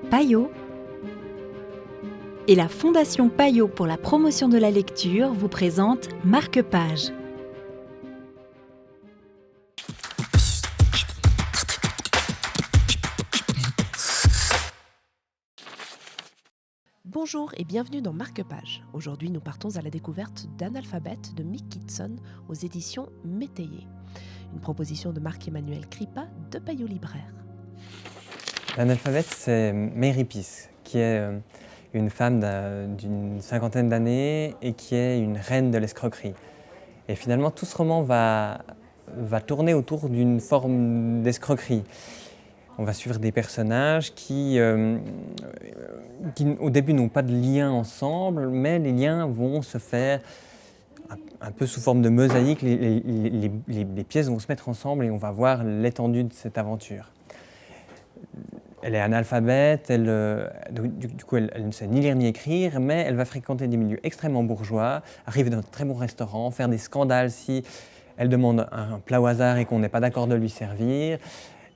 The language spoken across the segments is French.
Payot et la Fondation Payot pour la promotion de la lecture vous présente Marque-Page. Bonjour et bienvenue dans Marque-Page. Aujourd'hui, nous partons à la découverte d'Analphabet de Mick Kitson aux éditions Métayer. Une proposition de Marc-Emmanuel Crippa de Payot Libraire. L'Analphabet, c'est Mary Peace, qui est une femme d'une cinquantaine d'années et qui est une reine de l'escroquerie. Et finalement, tout ce roman va tourner autour d'une forme d'escroquerie. On va suivre des personnages qui au début, n'ont pas de lien ensemble, mais les liens vont se faire un peu sous forme de mosaïque. Les pièces vont se mettre ensemble et on va voir l'étendue de cette aventure. Elle est analphabète, du coup elle ne sait ni lire ni écrire, mais elle va fréquenter des milieux extrêmement bourgeois, arriver dans un très bon restaurant, faire des scandales si elle demande un plat au hasard et qu'on n'est pas d'accord de lui servir.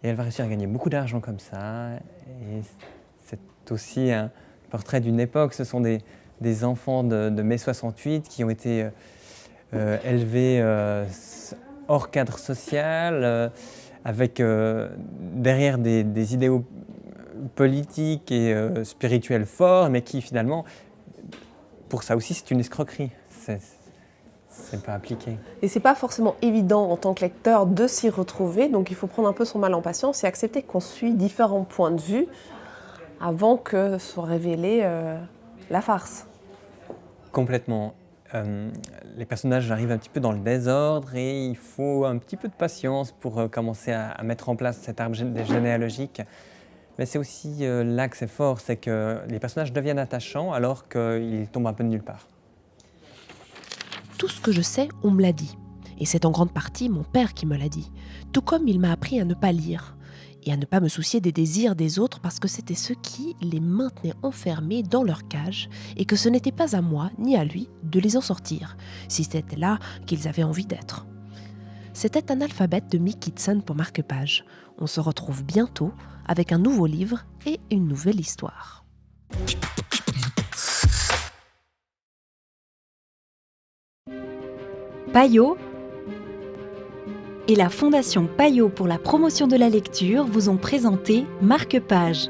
Et elle va réussir à gagner beaucoup d'argent comme ça. Et c'est aussi un portrait d'une époque. Ce sont des enfants de mai 68 qui ont été élevés hors cadre social, avec derrière des idéaux politiques et spirituels forts, mais qui finalement, pour ça aussi, c'est une escroquerie. C'est pas appliqué. Et c'est pas forcément évident en tant que lecteur de s'y retrouver, donc il faut prendre un peu son mal en patience et accepter qu'on suit différents points de vue avant que soit révélée la farce. Complètement. Les personnages arrivent un petit peu dans le désordre et il faut un petit peu de patience pour commencer à mettre en place cet arbre généalogique. Mais c'est aussi là que c'est fort, c'est que les personnages deviennent attachants alors qu'ils tombent un peu de nulle part. Tout ce que je sais, on me l'a dit. Et c'est en grande partie mon père qui me l'a dit. Tout comme il m'a appris à ne pas lire et à ne pas me soucier des désirs des autres parce que c'était ce qui les maintenait enfermés dans leur cage et que ce n'était pas à moi ni à lui de les en sortir, si c'était là qu'ils avaient envie d'être. C'était Analphabet de Mick Kitson pour Marque-Page. On se retrouve bientôt avec un nouveau livre et une nouvelle histoire. Payot et la Fondation Payot pour la promotion de la lecture vous ont présenté Marque-Page.